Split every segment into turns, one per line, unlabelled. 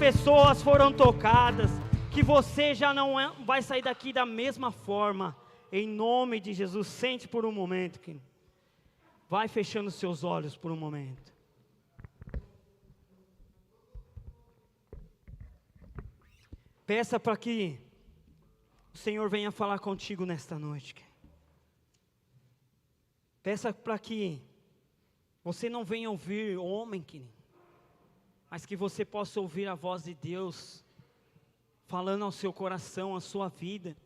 pessoas foram tocadas, que você já não vai sair daqui da mesma forma, em nome de Jesus. Sente por um momento, querido. Vai fechando seus olhos por um momento. Peça para que o Senhor venha falar contigo nesta noite, querido. Peça para que você não venha ouvir homem, querido, mas que você possa ouvir a voz de Deus, falando ao seu coração, à sua vida.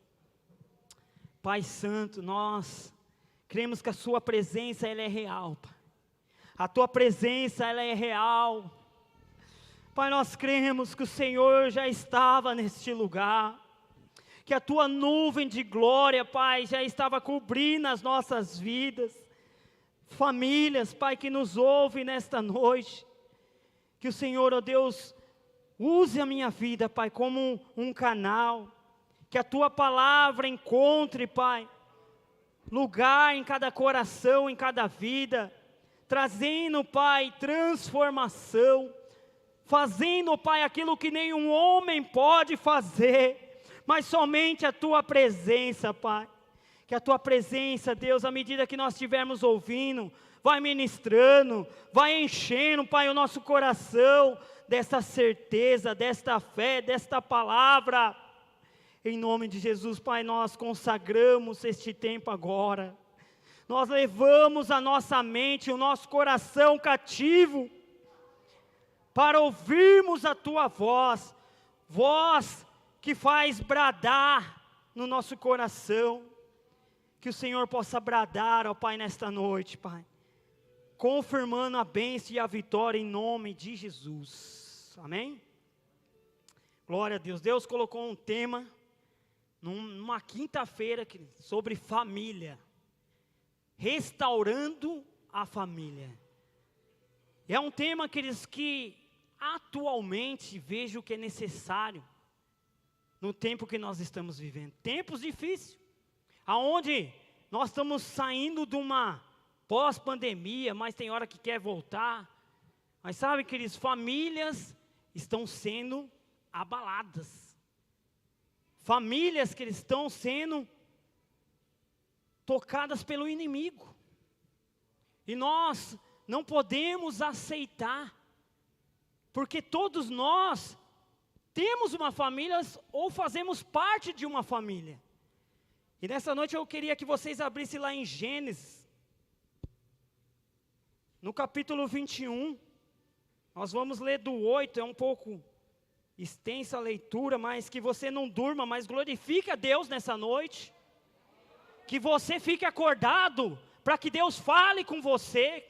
Pai Santo, nós cremos que a sua presença, ela é real, Pai. A tua presença, ela é real. Pai, nós cremos que o Senhor já estava neste lugar, que a tua nuvem de glória, Pai, já estava cobrindo as nossas vidas. Famílias, Pai, que nos ouvem nesta noite, que o Senhor, ó Deus, use a minha vida, Pai, como um canal, que a tua palavra encontre, Pai, lugar em cada coração, em cada vida, trazendo, Pai, transformação, fazendo, Pai, aquilo que nenhum homem pode fazer, mas somente a tua presença, Pai. Que a tua presença, Deus, à medida que nós estivermos ouvindo, vai ministrando, vai enchendo, Pai, o nosso coração desta certeza, desta fé, desta palavra. Em nome de Jesus, Pai, nós consagramos este tempo agora. Nós levamos a nossa mente, o nosso coração cativo, para ouvirmos a tua voz, voz que faz bradar no nosso coração. Que o Senhor possa bradar, ó Pai, nesta noite, Pai, confirmando a bênção e a vitória em nome de Jesus, amém? Glória a Deus. Deus colocou um tema, numa quinta-feira, sobre família, restaurando a família. É um tema, queridos, que atualmente vejo que é necessário, no tempo que nós estamos vivendo, tempos difíceis, aonde nós estamos saindo de uma pós-pandemia, mas tem hora que quer voltar. Mas sabe, queridos, famílias estão sendo abaladas. Famílias que estão sendo tocadas pelo inimigo. E nós não podemos aceitar, porque todos nós temos uma família ou fazemos parte de uma família. E nessa noite eu queria que vocês abrissem lá em Gênesis, no capítulo 21, nós vamos ler do 8, é um pouco extensa a leitura, mas que você não durma, mas glorifique a Deus nessa noite, que você fique acordado, para que Deus fale com você.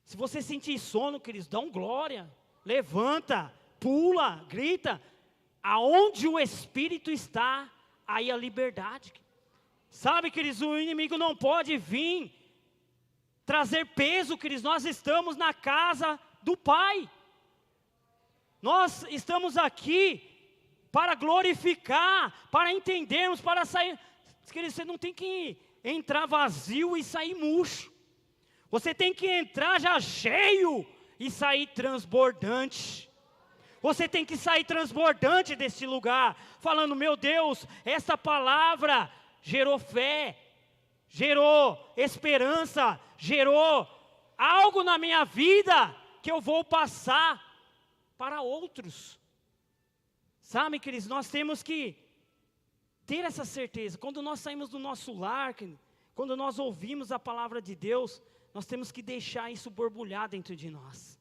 Se você sentir sono, queridos, dá glória, levanta, pula, grita, aonde o Espírito está, aí a liberdade. Sabe, queridos, o inimigo não pode vir trazer peso, queridos. Nós estamos na casa do Pai. Nós estamos aqui para glorificar, para entendermos, para sair. Queridos, você não tem que entrar vazio e sair murcho. Você tem que entrar já cheio e sair transbordante. Você tem que sair transbordante deste lugar, falando, meu Deus, essa palavra gerou fé, gerou esperança, gerou algo na minha vida, que eu vou passar para outros. Sabe, queridos, nós temos que ter essa certeza. Quando nós saímos do nosso lar, quando nós ouvimos a palavra de Deus, nós temos que deixar isso borbulhar dentro de nós.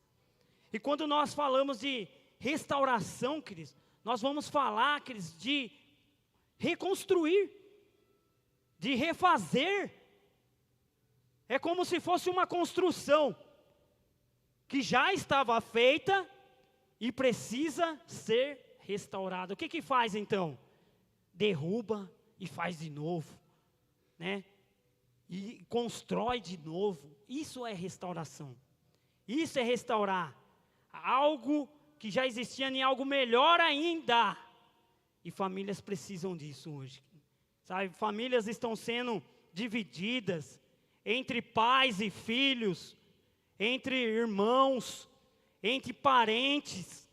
E quando nós falamos de restauração, queridos, nós vamos falar, queridos, de reconstruir, de refazer. É como se fosse uma construção que já estava feita e precisa ser restaurada. O que faz então? Derruba e faz de novo, né? E constrói de novo. Isso é restauração. Isso é restaurar algo que já existia em algo melhor ainda. E famílias precisam disso hoje. Sabe, famílias estão sendo divididas entre pais e filhos, entre irmãos, entre parentes.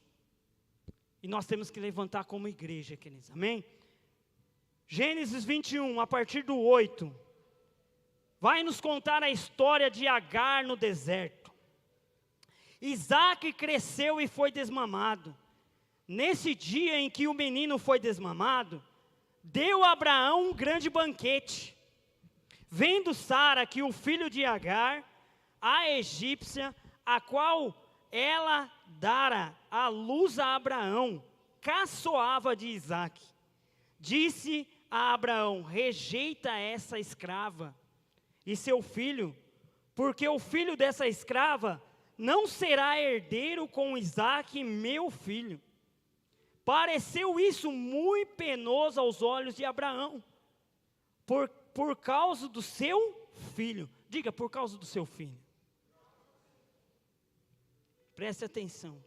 E nós temos que levantar como igreja, queridos, amém? Gênesis 21, a partir do 8, vai nos contar a história de Agar no deserto. Isaac cresceu e foi desmamado. Nesse dia em que o menino foi desmamado, deu a Abraão um grande banquete. Vendo Sara que o filho de Agar, a egípcia, a qual ela dara a luz a Abraão, caçoava de Isaque. Disse a Abraão: rejeita essa escrava e seu filho, porque o filho dessa escrava não será herdeiro com Isaque, meu filho. Pareceu isso muito penoso aos olhos de Abraão, por causa do seu filho. Diga, por causa do seu filho. Preste atenção.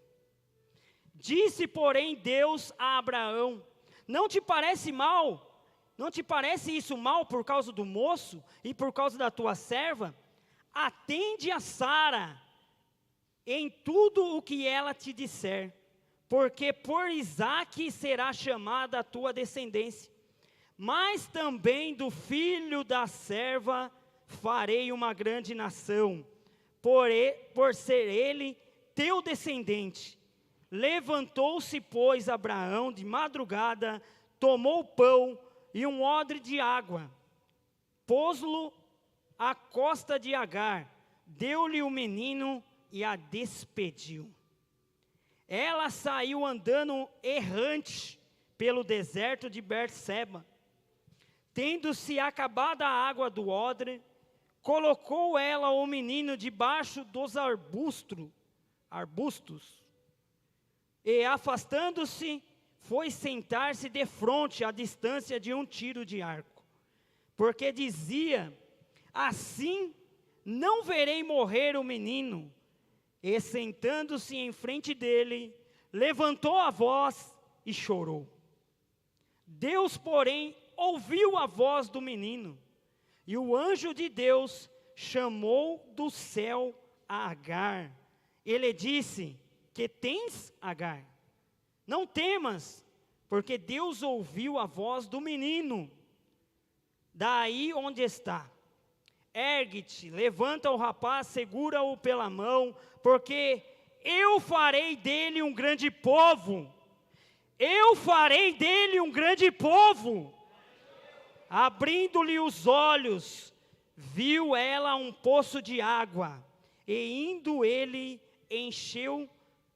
Disse, porém, Deus a Abraão: não te parece mal? Não te parece isso mal por causa do moço e por causa da tua serva? Atende a Sara em tudo o que ela te disser, porque por Isaque será chamada a tua descendência. Mas também do filho da serva farei uma grande nação, por ser ele teu descendente. Levantou-se, pois, Abraão de madrugada, tomou pão e um odre de água, pôs-lo à costa de Agar, deu-lhe o menino e a despediu. Ela saiu andando errante pelo deserto de Berseba. Tendo-se acabado a água do odre, colocou ela o menino debaixo dos arbustos, e afastando-se, foi sentar-se defronte, à distância de um tiro de arco, porque dizia: assim não verei morrer o menino. E sentando-se em frente dele, levantou a voz e chorou. Deus, porém, ouviu a voz do menino, e o anjo de Deus chamou do céu a Agar. Ele disse: que tens, Agar? Não temas, porque Deus ouviu a voz do menino, daí onde está. Ergue-te, levanta o rapaz, segura-o pela mão, porque eu farei dele um grande povo. Eu farei dele um grande povo. Abrindo-lhe os olhos, viu ela um poço de água, e indo ele, encheu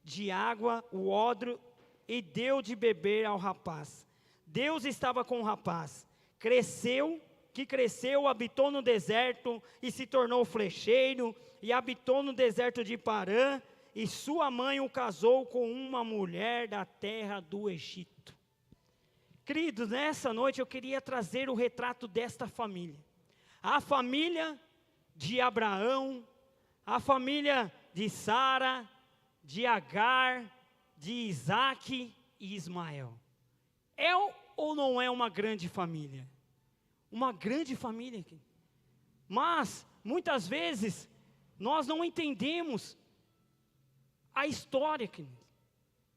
de água o odre e deu de beber ao rapaz. Deus estava com o rapaz. Cresceu, habitou no deserto e se tornou flecheiro, e habitou no deserto de Parã, e sua mãe o casou com uma mulher da terra do Egito. Queridos, nessa noite eu queria trazer o retrato desta família. A família de Abraão, a família de Sara, de Agar, de Isaque e Ismael. É ou não é uma grande família? Uma grande família. Mas, muitas vezes, nós não entendemos a história.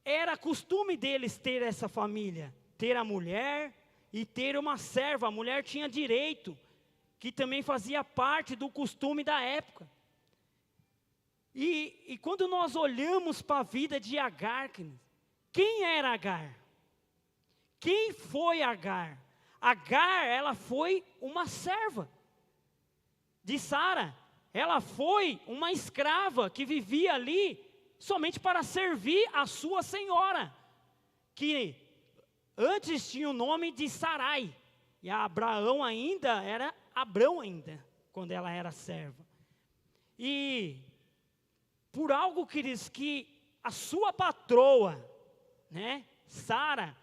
Era costume deles ter essa família, ter a mulher e ter uma serva. A mulher tinha direito, que também fazia parte do costume da época. E quando nós olhamos para a vida de Agar, quem era Agar? Quem foi Agar? Agar, ela foi uma serva de Sara. Ela foi uma escrava que vivia ali somente para servir a sua senhora, que antes tinha o nome de Sarai, e a Abraão ainda era Abrão ainda, quando ela era serva. E por algo, queridos, que a sua patroa, né, Sara,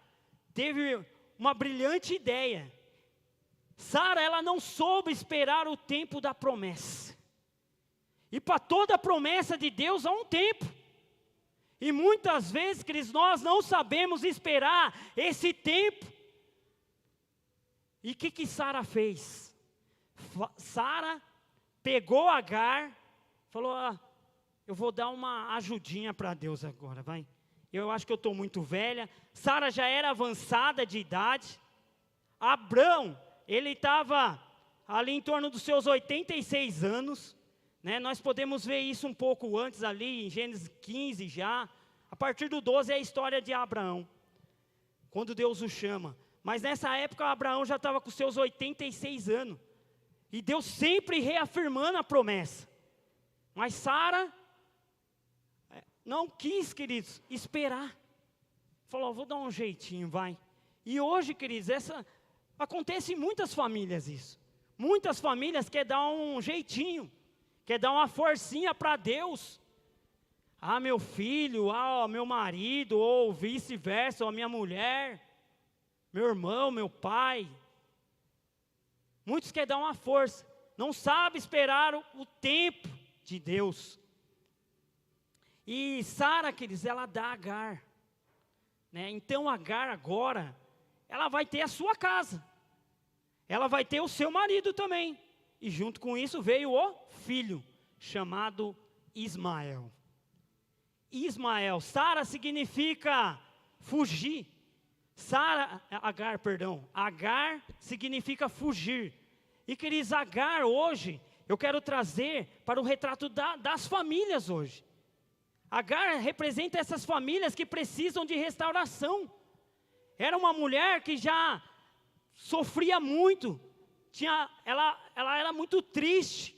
teve uma brilhante ideia. Sara, ela não soube esperar o tempo da promessa. E para toda promessa de Deus há um tempo. E muitas vezes, queridos, nós não sabemos esperar esse tempo. E o que Sara fez? Sara pegou Agar, falou: eu vou dar uma ajudinha para Deus agora, vai. Eu acho que eu estou muito velha. Sara já era avançada de idade. Abrão, ele estava ali em torno dos seus 86 anos. Né? Nós podemos ver isso um pouco antes ali, em Gênesis 15 já. A partir do 12 é a história de Abraão, quando Deus o chama. Mas nessa época Abraão já estava com seus 86 anos. E Deus sempre reafirmando a promessa. Mas Sara não quis, queridos, esperar. Falou, vou dar um jeitinho, vai. E hoje, queridos, acontece em muitas famílias isso. Muitas famílias querem dar um jeitinho, quer dar uma forcinha para Deus. Ah, meu filho, meu marido, ou vice-versa, ou a minha mulher, meu irmão, meu pai. Muitos querem dar uma força, não sabem esperar o tempo de Deus. E Sara, queridos, ela dá Agar. Né? Então Agar agora, ela vai ter a sua casa. Ela vai ter o seu marido também. E junto com isso veio o filho, chamado Ismael. Ismael, Sara significa fugir. Agar significa fugir. E queridos, Agar hoje, eu quero trazer para o retrato das famílias hoje. Agar representa essas famílias que precisam de restauração. Era uma mulher que já sofria muito. Ela era muito triste.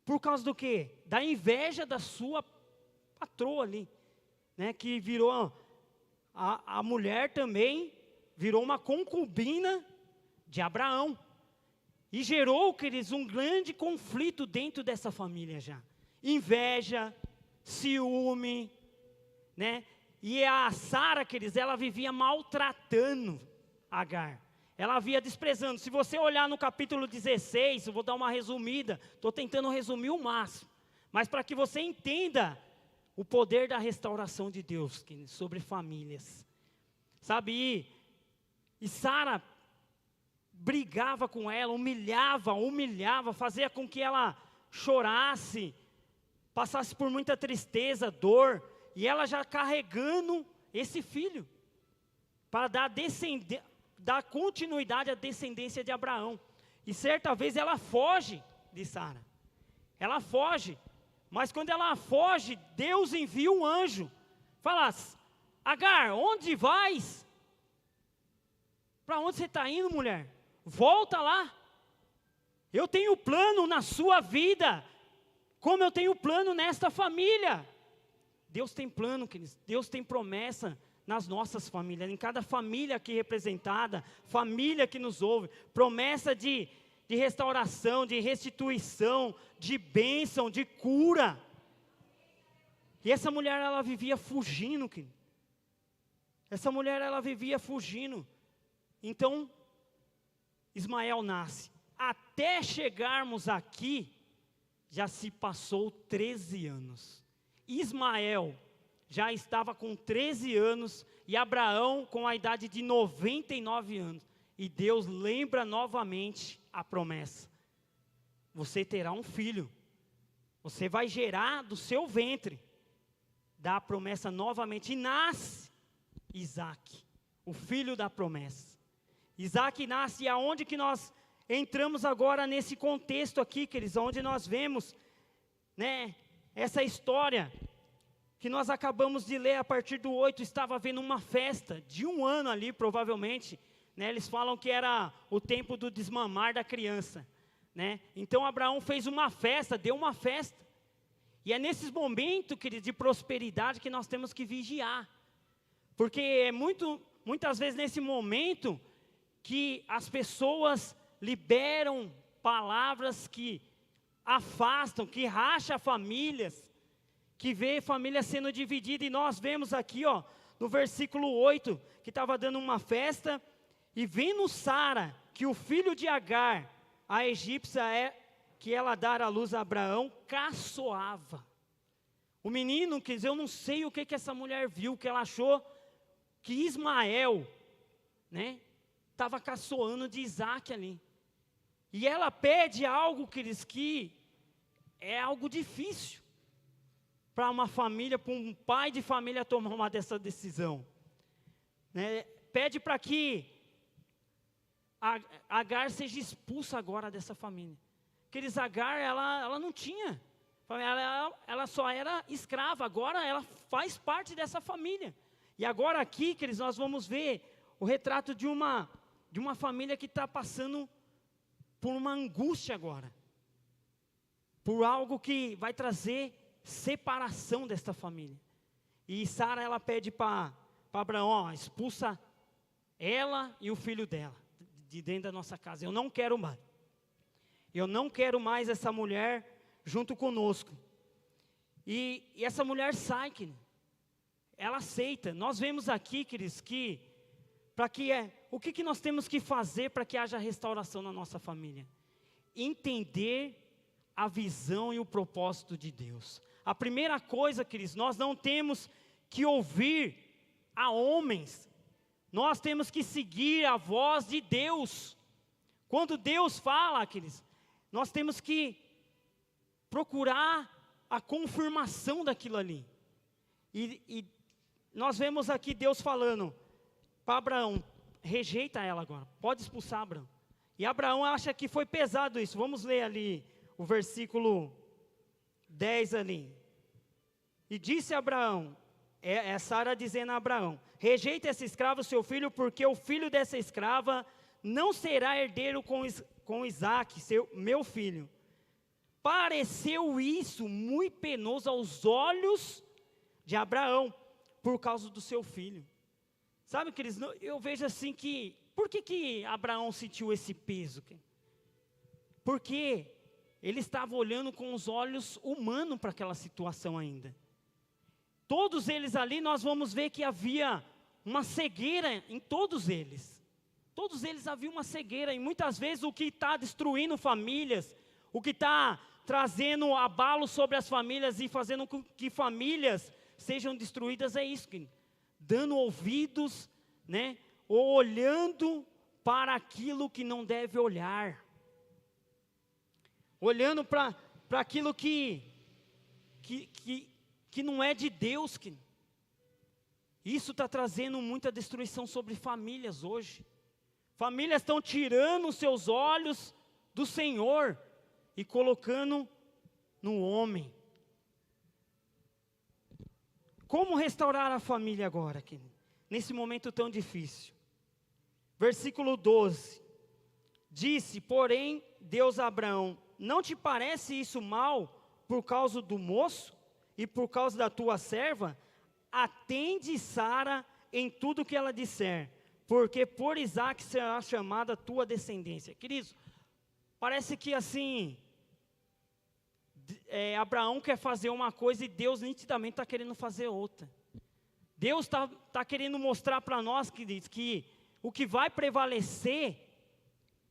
Por causa do quê? Da inveja da sua patroa ali. Né, que virou, a mulher também, virou uma concubina de Abraão. E gerou, queridos, um grande conflito dentro dessa família já. Inveja, ciúme, né? E a Sara, queridos, ela vivia maltratando Agar. Ela via desprezando. Se você olhar no capítulo 16, eu vou dar uma resumida. Estou tentando resumir o máximo. Mas para que você entenda o poder da restauração de Deus, queridos, sobre famílias. Sabe, e Sara brigava com ela, humilhava, fazia com que ela chorasse, passasse por muita tristeza, dor, e ela já carregando esse filho, para dar continuidade à descendência de Abraão. E certa vez ela foge de Sara, ela foge, mas quando ela foge, Deus envia um anjo, fala, Agar, onde vais? Para onde você está indo, mulher? Volta lá, eu tenho plano na sua vida, como eu tenho plano nesta família. Deus tem plano, queridos. Deus tem promessa nas nossas famílias, em cada família aqui representada, família que nos ouve, promessa de restauração, de restituição, de bênção, de cura. E essa mulher, ela vivia fugindo, querido. Essa mulher, ela vivia fugindo. Então, Ismael nasce. Até chegarmos aqui, já se passou 13 anos. Ismael já estava com 13 anos e Abraão com a idade de 99 anos. E Deus lembra novamente a promessa. Você terá um filho. Você vai gerar do seu ventre. Dá a promessa novamente e nasce Isaac, o filho da promessa. Isaac nasce, e aonde que nós entramos agora nesse contexto aqui, queridos, onde nós vemos, né, essa história que nós acabamos de ler a partir do 8, estava havendo uma festa de 1 ano ali, provavelmente, né, eles falam que era o tempo do desmamar da criança, né, então Abraão fez uma festa, deu uma festa, e é nesses momentos, queridos, de prosperidade que nós temos que vigiar, porque é muitas vezes nesse momento que as pessoas liberam palavras que afastam, que racham famílias, que vê família sendo dividida, e nós vemos aqui, ó, no versículo 8, que estava dando uma festa, e vendo Sara, que o filho de Agar, a egípcia, que ela dar à luz a Abraão, caçoava. O menino, quer dizer, eu não sei o que essa mulher viu, que ela achou que Ismael, né, estava caçoando de Isaac ali. E ela pede algo, queridos, que é algo difícil. para uma família, para um pai de família tomar uma dessa decisão. Né? Pede para que Agar seja expulsa agora dessa família. Aqueles Agar, ela não tinha, ela só era escrava, agora ela faz parte dessa família. E agora aqui, queridos, nós vamos ver o retrato de uma família que está passando por uma angústia agora. Por algo que vai trazer separação desta família. E Sara, ela pede para Abraão, expulsa ela e o filho dela de dentro da nossa casa. Eu não quero mais. Eu não quero mais essa mulher junto conosco. E essa mulher sai, querido. Ela aceita. Nós vemos aqui, queridos, que o que nós temos que fazer para que haja restauração na nossa família? Entender a visão e o propósito de Deus. A primeira coisa, queridos, nós não temos que ouvir a homens. Nós temos que seguir a voz de Deus. Quando Deus fala, queridos, nós temos que procurar a confirmação daquilo ali. E nós vemos aqui Deus falando para Abraão, rejeita ela agora, pode expulsar Abraão. E Abraão acha que foi pesado isso. Vamos ler ali o versículo 10 ali. E disse Abraão, Sara dizendo a Abraão, rejeita esse escravo, seu filho, porque o filho dessa escrava não será herdeiro com Isaque, meu filho. Pareceu isso muito penoso aos olhos de Abraão, por causa do seu filho. Sabe, queridos, eu vejo assim que, por que Abraão sentiu esse peso? Porque ele estava olhando com os olhos humanos para aquela situação ainda. Todos eles ali, nós vamos ver que havia uma cegueira em todos eles. Todos eles havia uma cegueira, e muitas vezes o que está destruindo famílias, o que está trazendo abalo sobre as famílias e fazendo com que famílias sejam destruídas é isso, dando ouvidos, né, ou olhando para aquilo que não deve olhar, olhando para aquilo que não é de Deus. Isso está trazendo muita destruição sobre famílias hoje. Famílias estão tirando os seus olhos do Senhor e colocando no homem. Como restaurar a família agora, nesse momento tão difícil? Versículo 12. Disse, porém, Deus a Abraão, não te parece isso mal por causa do moço e por causa da tua serva? Atende Sara em tudo que ela disser, porque por Isaque será chamada a tua descendência. Queridos, parece que assim, Abraão quer fazer uma coisa e Deus nitidamente está querendo fazer outra. Deus está querendo mostrar para nós, queridos, que o que vai prevalecer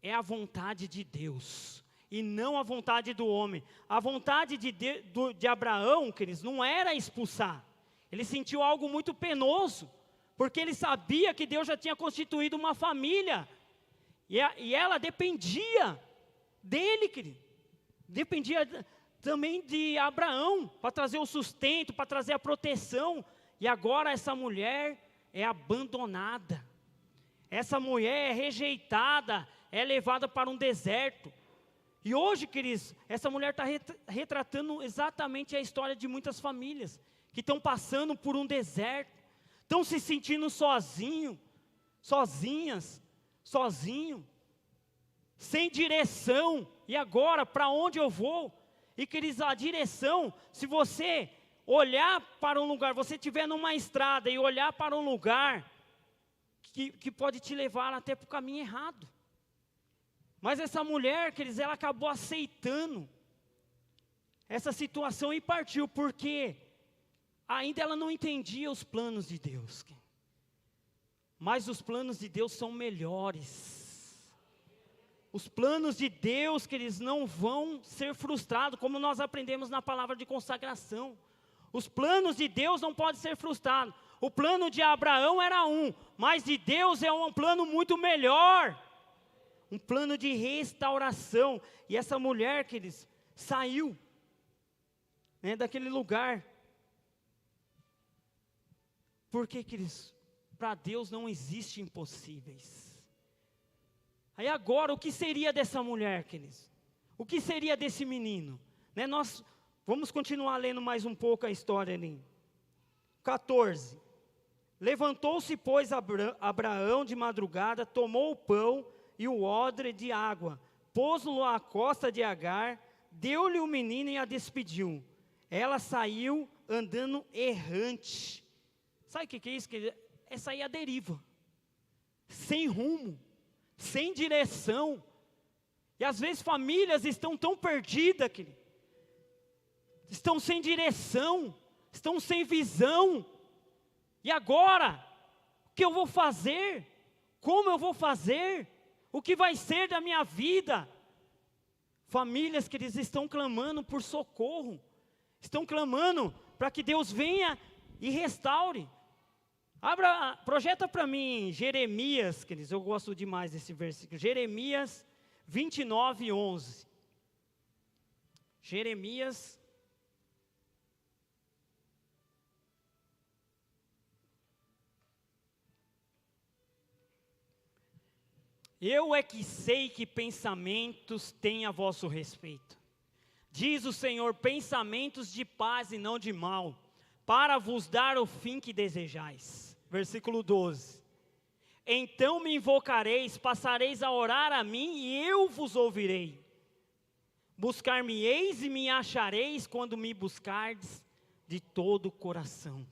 é a vontade de Deus, e não a vontade do homem. A vontade de Abraão, queridos, não era expulsar. Ele sentiu algo muito penoso, porque ele sabia que Deus já tinha constituído uma família, e ela dependia dele, querido. Dependia também de Abraão, para trazer o sustento, para trazer a proteção. E agora essa mulher é abandonada. Essa mulher é rejeitada, é levada para um deserto. E hoje, queridos, essa mulher está retratando exatamente a história de muitas famílias que estão passando por um deserto, estão se sentindo sozinhos, sozinhas, sozinho, sem direção. E agora, para onde eu vou? E queridos, a direção, se você olhar para um lugar, você estiver numa estrada e olhar para um lugar que pode te levar até para o caminho errado. Mas essa mulher, queridos, ela acabou aceitando essa situação e partiu, porque ainda ela não entendia os planos de Deus. Mas os planos de Deus são melhores. Os planos de Deus, queridos, não vão ser frustrados, como nós aprendemos na palavra de consagração. Os planos de Deus não podem ser frustrados. O plano de Abraão era mas de Deus é um plano muito melhor. Um plano de restauração. E essa mulher, queridos, saiu, né, daquele lugar. Porque, queridos, para Deus não existe impossíveis. Aí agora, o que seria dessa mulher, queridos? O que seria desse menino? Né, nós vamos continuar lendo mais um pouco a história ali. 14. Levantou-se, pois, Abraão de madrugada, tomou o pão e o odre de água, pôs-lo à costa de Agar, deu-lhe o menino e a despediu. Ela saiu andando errante. Sabe o que é isso? É sair à deriva, sem rumo, sem direção. E às vezes famílias estão tão perdidas, querido. Estão sem direção, estão sem visão. E agora, o que eu vou fazer? Como eu vou fazer? O que vai ser da minha vida? Famílias que eles estão clamando por socorro, estão clamando para que Deus venha e restaure. Projeta para mim Jeremias, queridos, eu gosto demais desse versículo, Jeremias 29, 11. Jeremias. Eu é que sei que pensamentos têm a vosso respeito, diz o Senhor, pensamentos de paz e não de mal, para vos dar o fim que desejais. Versículo 12. Então me invocareis, passareis a orar a mim e eu vos ouvirei. Buscar-me-eis e me achareis quando me buscardes de todo o coração.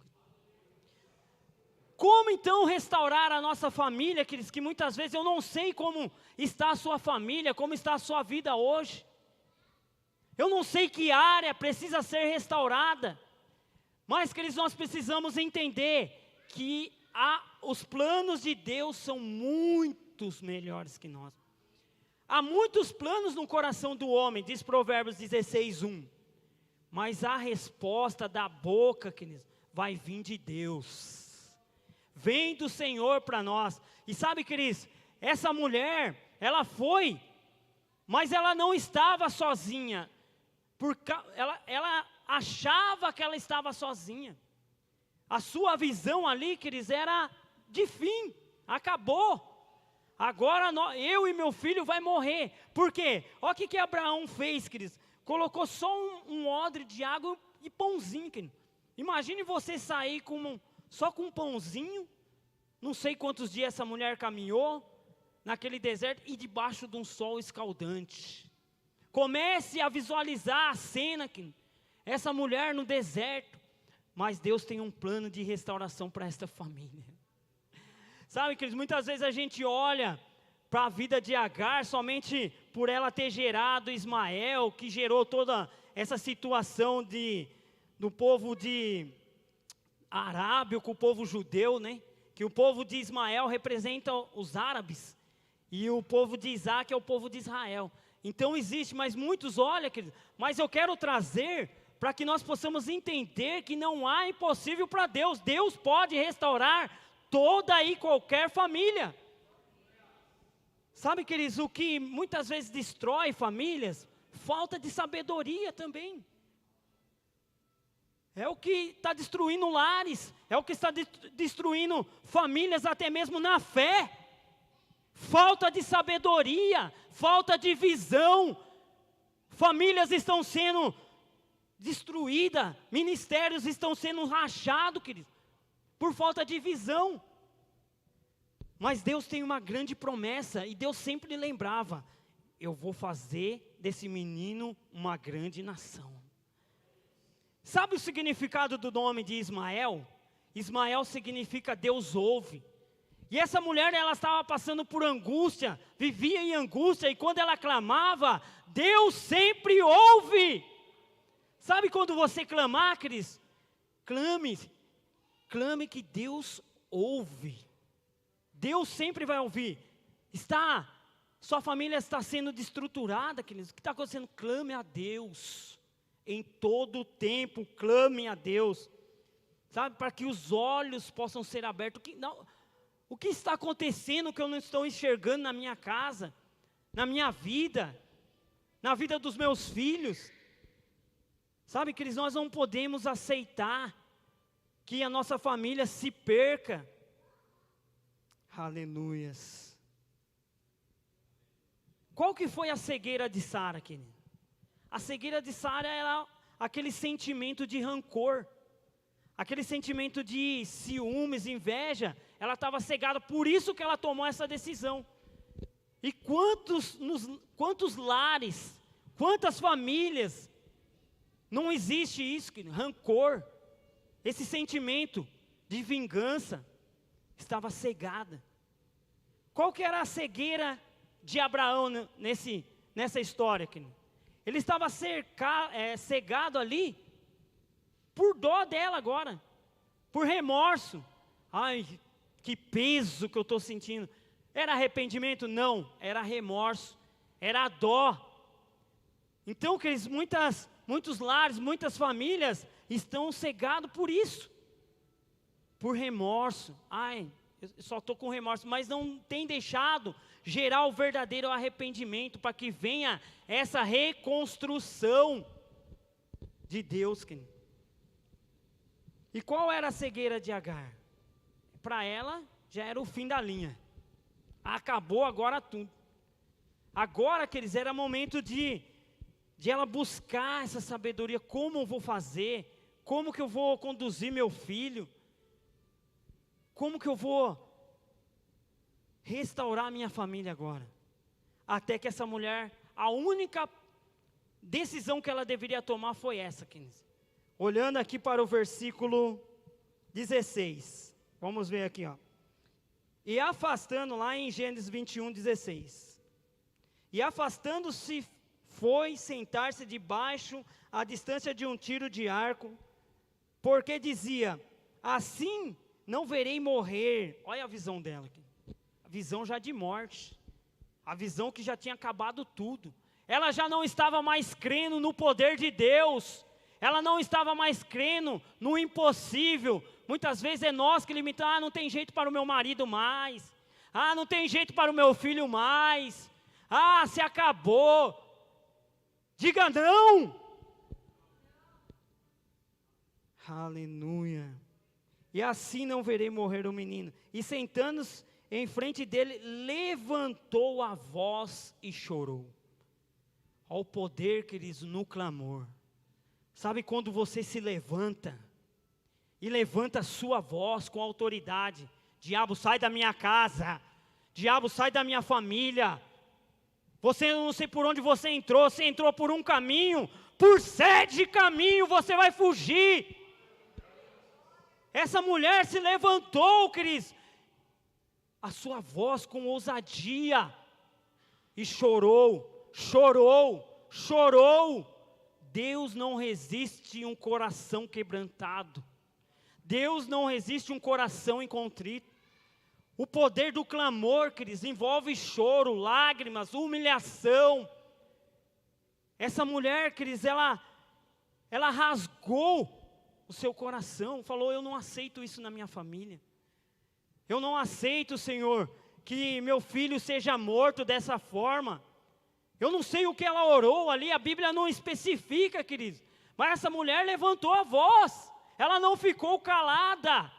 Como então restaurar a nossa família, queridos, que muitas vezes eu não sei como está a sua família, como está a sua vida hoje. Eu não sei que área precisa ser restaurada. Mas, queridos, nós precisamos entender que os planos de Deus são muitos melhores que nós. Há muitos planos no coração do homem, diz Provérbios 16, 1. Mas a resposta da boca, queridos, vai vir de Deus. Vem do Senhor para nós. E sabe, queridos, essa mulher, ela foi, mas ela não estava sozinha. Ela achava que ela estava sozinha. A sua visão ali, queridos, era de fim. Acabou. Agora eu e meu filho vai morrer. Por quê? Olha o que Abraão fez, queridos. Colocou só um odre de água e pãozinho, querido. Imagine você sair só com um pãozinho. Não sei quantos dias essa mulher caminhou naquele deserto e debaixo de um sol escaldante. Comece a visualizar a cena, querido. Essa mulher no deserto. Mas Deus tem um plano de restauração para esta família. Sabe, queridos, muitas vezes a gente olha para a vida de Agar somente por ela ter gerado Ismael, que gerou toda essa situação do povo de arábio com o povo judeu, né? Que o povo de Ismael representa os árabes e o povo de Isaac é o povo de Israel. Então existe, mas muitos olham, queridos, mas eu quero trazer para que nós possamos entender que não há impossível para Deus. Deus pode restaurar toda e qualquer família. Sabe, queridos, o que muitas vezes destrói famílias? Falta de sabedoria também. É o que está destruindo lares, é o que está destruindo famílias até mesmo na fé. Falta de sabedoria, falta de visão. Famílias estão sendo destruídas, ministérios estão sendo rachados, queridos, por falta de visão. Mas Deus tem uma grande promessa, e Deus sempre lembrava, eu vou fazer desse menino uma grande nação. Sabe o significado do nome de Ismael? Ismael significa Deus ouve. E essa mulher, ela estava passando por angústia, vivia em angústia, e quando ela clamava, Deus sempre ouve. Sabe quando você clamar, Cris? Clame que Deus ouve. Deus sempre vai ouvir. Sua família está sendo destruturada, queridos. O que está acontecendo? Clame a Deus. Em todo o tempo, clame a Deus. Sabe, para que os olhos possam ser abertos. O que está acontecendo que eu não estou enxergando na minha casa, na minha vida, na vida dos meus filhos? Sabe, queridos, nós não podemos aceitar que a nossa família se perca. Aleluias. Qual que foi a cegueira de Sara, querido? A cegueira de Sara era aquele sentimento de rancor, aquele sentimento de ciúmes, inveja. Ela estava cegada, por isso que ela tomou essa decisão. E quantos lares, quantas famílias, não existe isso, querido, rancor, esse sentimento de vingança, estava cegada. Qual que era a cegueira de Abraão nessa história, querido? Ele estava cegado ali, por dó dela agora, por remorso. Ai, que peso que eu estou sentindo. Era arrependimento? Não, era remorso, era dó. Então, queridos, muitos lares, muitas famílias estão cegados por isso, por remorso. Ai, eu só estou com remorso, mas não tem deixado gerar o verdadeiro arrependimento, para que venha essa reconstrução de Deus, querido. E qual era a cegueira de Agar? Para ela, já era o fim da linha. Acabou agora tudo. Agora, queridos, era momento de ela buscar essa sabedoria. Como eu vou fazer? Como que eu vou conduzir meu filho? Como que eu vou restaurar a minha família agora? Até que essa mulher, a única decisão que ela deveria tomar foi essa, queridos. Olhando aqui para o versículo 16. Vamos ver aqui, ó. E afastando, lá em Gênesis 21, 16. E afastando-se, foi sentar-se debaixo, à distância de um tiro de arco, porque dizia: assim não verei morrer. Olha a visão dela aqui. A visão já de morte. A visão que já tinha acabado tudo. Ela já não estava mais crendo no poder de Deus. Ela não estava mais crendo no impossível. Muitas vezes é nós que limitamos. Não tem jeito para o meu marido mais. Não tem jeito para o meu filho mais. Se acabou. Diga não. Aleluia. E assim não verei morrer o menino. E sentando-se em frente dele, levantou a voz e chorou. Ao poder, queridos, no clamor. Sabe quando você se levanta, e levanta a sua voz com autoridade: diabo, sai da minha casa, diabo, sai da minha família, eu não sei por onde você entrou por um caminho, por 7 caminhos você vai fugir. Essa mulher se levantou, queridos, a sua voz com ousadia, e chorou, chorou, chorou. Deus não resiste um coração quebrantado. Deus não resiste um coração contrito. O poder do clamor, queridos, envolve choro, lágrimas, humilhação. Essa mulher, queridos, ela rasgou o seu coração, falou: eu não aceito isso na minha família. Eu não aceito, Senhor, que meu filho seja morto dessa forma. Eu não sei o que ela orou ali, a Bíblia não especifica, queridos. Mas essa mulher levantou a voz, ela não ficou calada.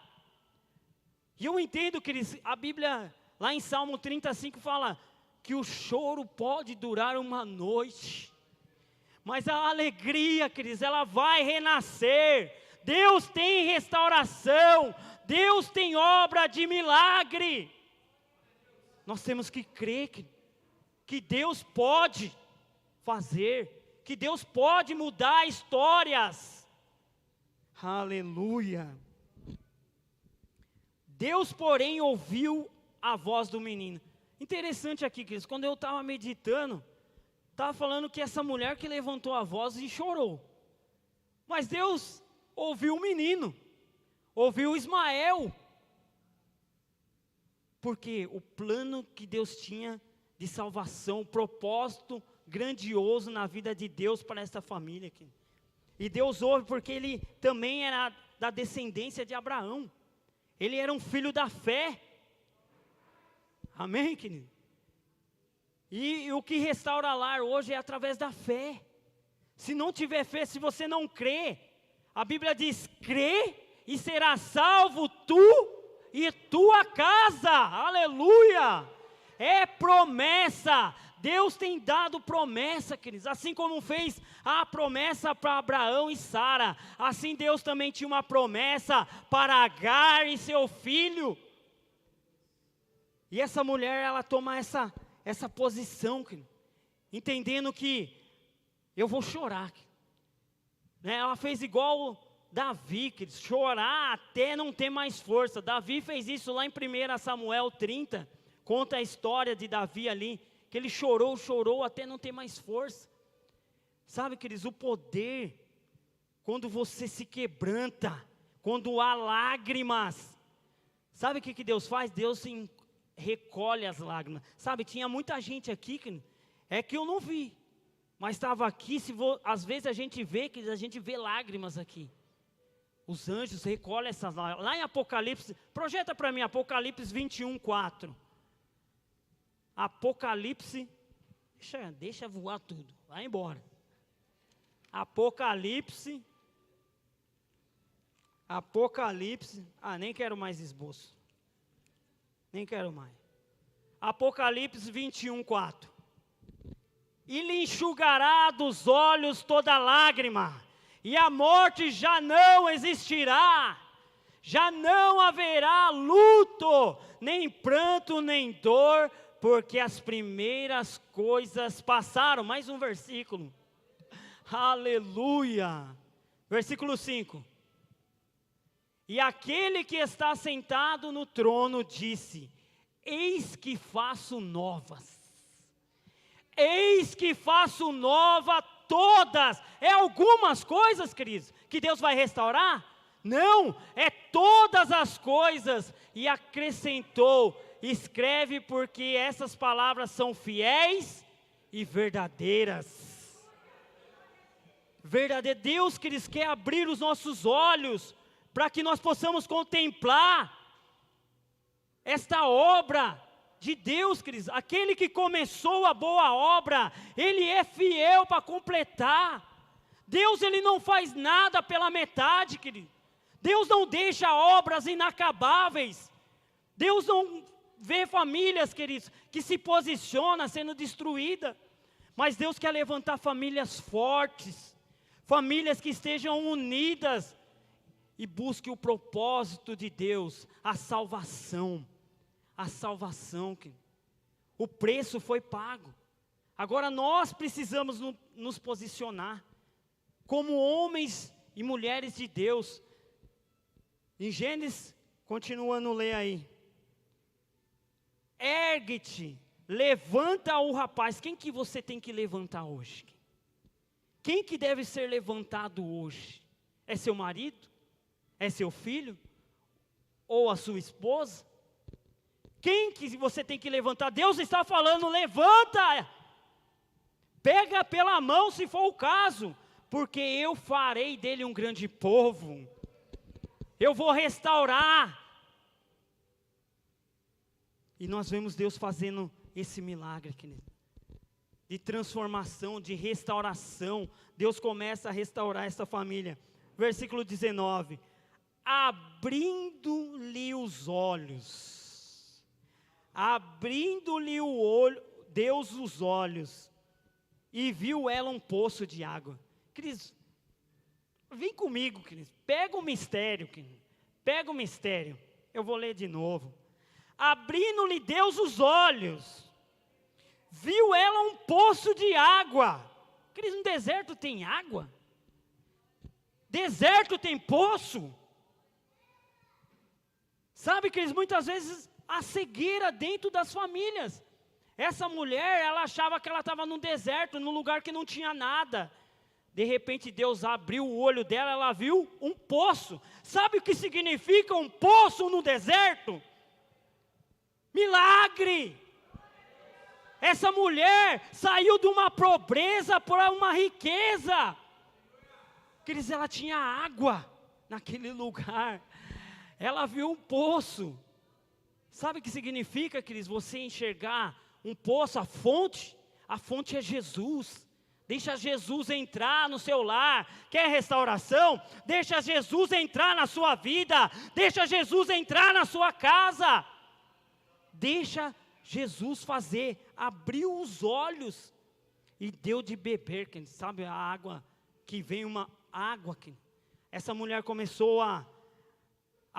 E eu entendo, queridos, a Bíblia, lá em Salmo 35, fala que o choro pode durar uma noite. Mas a alegria, queridos, ela vai renascer. Deus tem restauração, Deus tem obra de milagre. Nós temos que crer que Deus pode fazer, que Deus pode mudar histórias. Aleluia. Deus, porém, ouviu a voz do menino. Interessante aqui, queridos, quando eu estava meditando, estava falando que essa mulher que levantou a voz e chorou. Mas Deus ouviu o menino, ouviu Ismael. Porque o plano que Deus tinha de salvação, o propósito grandioso na vida de Deus para esta família aqui. E Deus ouve porque ele também era da descendência de Abraão. Ele era um filho da fé. Amém, querido? E o que restaura lar hoje é através da fé. Se não tiver fé, se você não crê, a Bíblia diz: crê e serás salvo tu e tua casa. Aleluia! É promessa. Deus tem dado promessa, queridos. Assim como fez a promessa para Abraão e Sara, assim Deus também tinha uma promessa para Agar e seu filho. E essa mulher, ela toma essa posição, querido, entendendo que eu vou chorar, né? Ela fez igual Davi, queridos, chorar até não ter mais força. Davi fez isso lá em 1 Samuel 30, conta a história de Davi ali, que ele chorou até não ter mais força. Sabe, queridos, o poder, quando você se quebranta, quando há lágrimas, sabe o que Deus faz? Deus recolhe as lágrimas. Sabe, tinha muita gente aqui, é que eu não vi, mas estava aqui. Às vezes a gente vê lágrimas aqui. Os anjos recolhem essas lágrimas. Lá em Apocalipse, projeta para mim Apocalipse 21:4. Apocalipse, deixa voar tudo, vai embora. Apocalipse, nem quero mais esboço, nem quero mais. Apocalipse 21:4. E lhe enxugará dos olhos toda lágrima, e a morte já não existirá, já não haverá luto, nem pranto, nem dor, porque as primeiras coisas passaram. Mais um versículo, aleluia, versículo 5. E aquele que está sentado no trono disse: eis que faço novas, eis que faço nova todas. É algumas coisas, queridos, que Deus vai restaurar? Não, é todas as coisas. E acrescentou: escreve, porque essas palavras são fiéis e verdadeiras. Deus, queridos, quer abrir os nossos olhos, para que nós possamos contemplar esta obra de Deus, queridos. Aquele que começou a boa obra, Ele é fiel para completar. Deus, Ele não faz nada pela metade, querido. Deus não deixa obras inacabáveis. Deus não vê famílias, queridos, que se posicionam sendo destruídas. Mas Deus quer levantar famílias fortes, famílias que estejam unidas e busquem o propósito de Deus, a salvação. A salvação, querido. O preço foi pago. Agora nós precisamos nos posicionar como homens e mulheres de Deus. Em Gênesis, continuando a ler aí. Ergue-te, levanta o rapaz. Quem que você tem que levantar hoje? Quem que deve ser levantado hoje? É seu marido? É seu filho? Ou a sua esposa? Quem que você tem que levantar? Deus está falando: levanta, pega pela mão se for o caso, porque eu farei dele um grande povo, eu vou restaurar. E nós vemos Deus fazendo esse milagre, querido, de transformação, de restauração. Deus começa a restaurar essa família. Versículo 19: abrindo-lhe os olhos. Abrindo-lhe o olho, Deus os olhos, e viu ela um poço de água. Queridos, vem comigo, queridos, pega o mistério, queridos, pega o mistério. Eu vou ler de novo. Abrindo-lhe Deus os olhos, viu ela um poço de água. Queridos, no deserto tem água? Deserto tem poço? Sabe, queridos, muitas vezes a cegueira dentro das famílias. Essa mulher, ela achava que ela estava num deserto, num lugar que não tinha nada. De repente Deus abriu o olho dela, ela viu um poço. Sabe o que significa um poço no deserto? Milagre! Essa mulher saiu de uma pobreza para uma riqueza. Queridos, ela tinha água naquele lugar. Ela viu um poço. Sabe o que significa, queridos, você enxergar um poço, a fonte é Jesus. Deixa Jesus entrar no seu lar. Quer restauração? Deixa Jesus entrar na sua vida. Deixa Jesus entrar na sua casa. Deixa Jesus fazer. Abriu os olhos e deu de beber. Quem sabe a água que vem, uma água que essa mulher começou a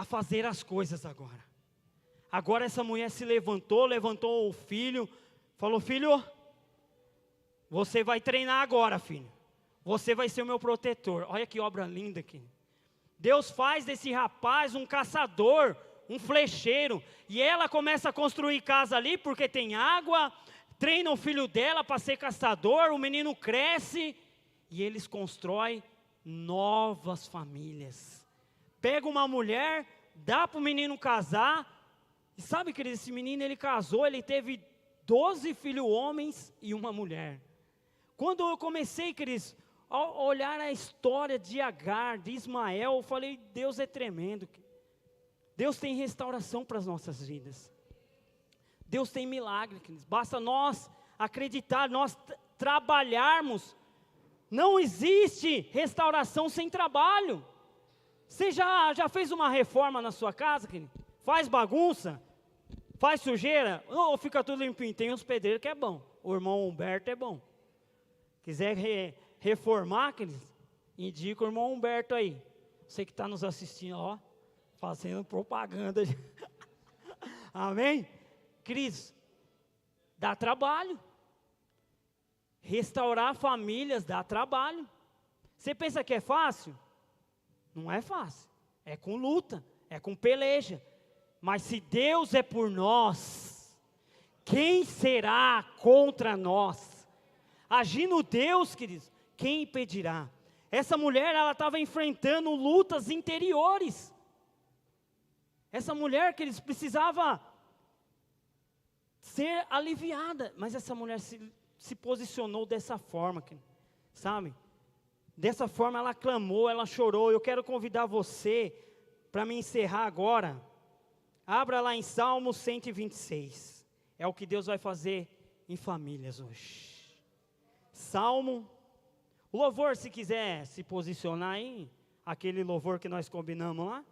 fazer as coisas agora. Agora essa mulher se levantou o filho, falou: filho, você vai treinar agora, filho. Você vai ser o meu protetor. Olha que obra linda aqui. Deus faz desse rapaz um caçador, um flecheiro. E ela começa a construir casa ali porque tem água. Treina o filho dela para ser caçador. O menino cresce e eles constroem novas famílias. Pega uma mulher, dá para o menino casar. E sabe, queridos, esse menino ele casou, ele teve 12 filhos homens e uma mulher. Quando eu comecei, queridos, a olhar a história de Agar, de Ismael, eu falei: Deus é tremendo. Deus tem restauração para as nossas vidas. Deus tem milagre, queridos. Basta nós acreditar, nós trabalharmos. Não existe restauração sem trabalho. Você já fez uma reforma na sua casa, querido? Faz bagunça? Faz sujeira? Ou fica tudo limpinho? Tem uns pedreiros que é bom. O irmão Humberto é bom. Quiser reformar, queridos, indica o irmão Humberto aí. Você que está nos assistindo, ó, fazendo propaganda. Amém? Queridos, dá trabalho. Restaurar famílias dá trabalho. Você pensa que é fácil? Não é fácil. É com luta, é com peleja. Mas se Deus é por nós, quem será contra nós? Agindo Deus, queridos, quem impedirá? Essa mulher, ela estava enfrentando lutas interiores. Essa mulher, queridos, precisava ser aliviada. Mas essa mulher se posicionou dessa forma, sabe? Dessa forma ela clamou, ela chorou. Eu quero convidar você, para me encerrar agora, abra lá em Salmo 126, é o que Deus vai fazer em famílias hoje. Salmo, o louvor, se quiser se posicionar aí, aquele louvor que nós combinamos lá.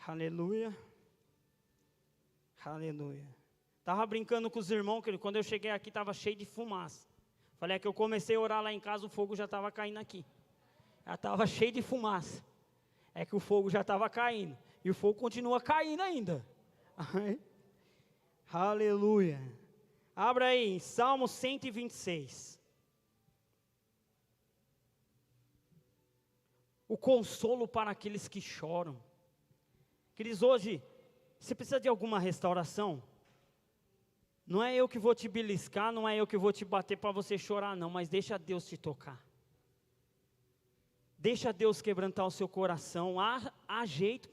Aleluia, aleluia. Estava brincando com os irmãos, que quando eu cheguei aqui estava cheio de fumaça. Falei que eu comecei a orar lá em casa, o fogo já estava caindo aqui. Já estava cheio de fumaça. É que o fogo já estava caindo. E o fogo continua caindo ainda. Aleluia. Abra aí, Salmo 126. O consolo para aqueles que choram. Queridos, hoje, você precisa de alguma restauração? Não é eu que vou te beliscar, não é eu que vou te bater para você chorar, não. Mas deixa Deus te tocar. Deixa Deus quebrantar o seu coração. Há jeito.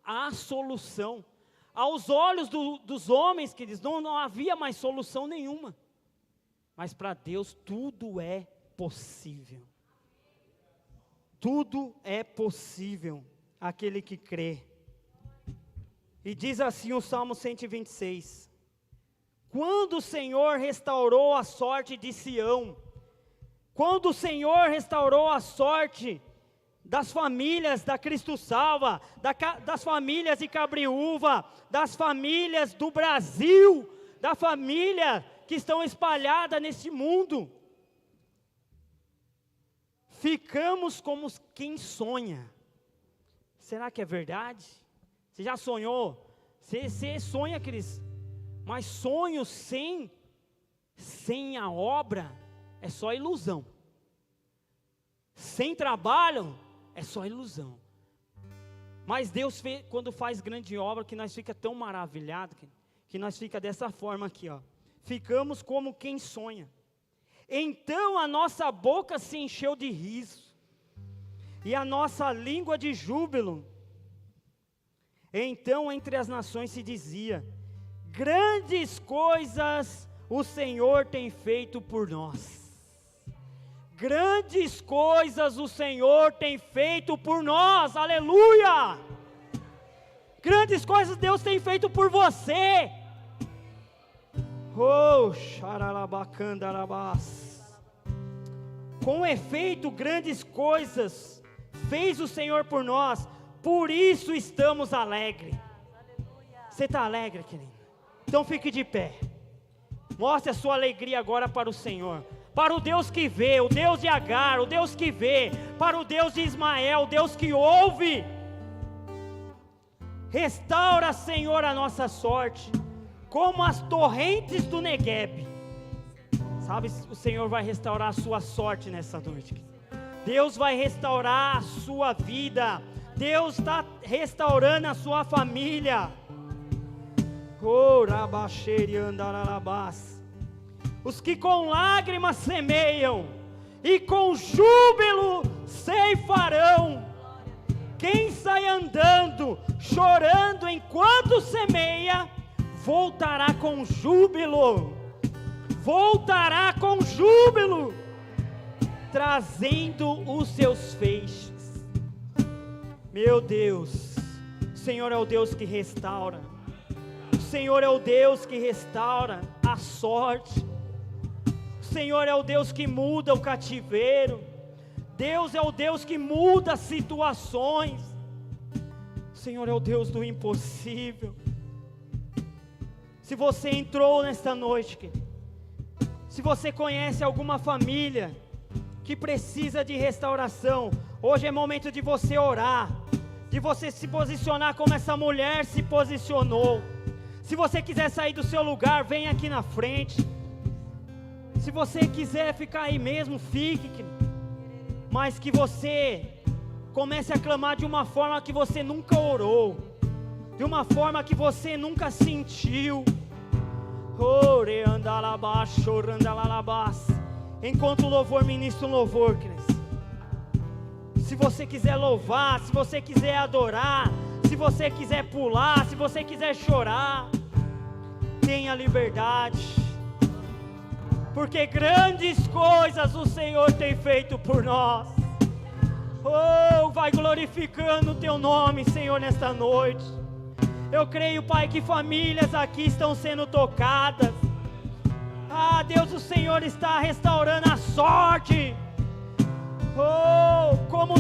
Há solução. Aos olhos dos homens, queridos, não havia mais solução nenhuma. Mas para Deus tudo é possível. Tudo é possível aquele que crê. E diz assim o Salmo 126. Quando o Senhor restaurou a sorte de Sião, quando o Senhor restaurou a sorte das famílias da Cristo Salva, das famílias de Cabriúva, das famílias do Brasil, da família que estão espalhadas neste mundo, ficamos como quem sonha. Será que é verdade? Você já sonhou? Você sonha, Cris? Mas sonho sem a obra é só ilusão. Sem trabalho é só ilusão. Mas Deus quando faz grande obra, que nós fica tão maravilhado, que nós fica dessa forma aqui, ó. Ficamos como quem sonha. Então a nossa boca se encheu de riso, e a nossa língua de júbilo. Então entre as nações se dizia: grandes coisas o Senhor tem feito por nós. Grandes coisas o Senhor tem feito por nós, aleluia! Grandes coisas Deus tem feito por você. Oh, xaralabacandarabás. Com efeito, grandes coisas fez o Senhor por nós, por isso estamos alegres. Você está alegre, querido? Então fique de pé. Mostre a sua alegria agora para o Senhor. Para o Deus que vê, o Deus de Agar, o Deus que vê. Para o Deus de Ismael, o Deus que ouve. Restaura, Senhor, a nossa sorte, como as torrentes do Neguebe. Sabe, o Senhor vai restaurar a sua sorte nessa noite. Deus vai restaurar a sua vida. Deus está restaurando a sua família. Os que com lágrimas semeiam e com júbilo ceifarão. Quem sai andando, chorando enquanto semeia, voltará com júbilo. Voltará com júbilo, trazendo os seus feixes. Meu Deus, o Senhor é o Deus que restaura. O Senhor é o Deus que restaura a sorte. O Senhor é o Deus que muda o cativeiro. Deus é o Deus que muda situações. O Senhor é o Deus do impossível. Se você entrou nesta noite, querido, se você conhece alguma família que precisa de restauração, hoje é momento de você orar, de você se posicionar como essa mulher se posicionou. Se você quiser sair do seu lugar, vem aqui na frente. Se você quiser ficar aí mesmo, fique, querido. Mas que você comece a clamar de uma forma que você nunca orou, de uma forma que você nunca sentiu. Enquanto o louvor ministra um louvor, queridos. Se você quiser louvar, se você quiser adorar, se você quiser pular, se você quiser chorar, tenha liberdade, porque grandes coisas o Senhor tem feito por nós. Oh, vai glorificando o teu nome, Senhor, nesta noite. Eu creio, Pai, que famílias aqui estão sendo tocadas. Ah, Deus, o Senhor está restaurando a sorte. Oh, como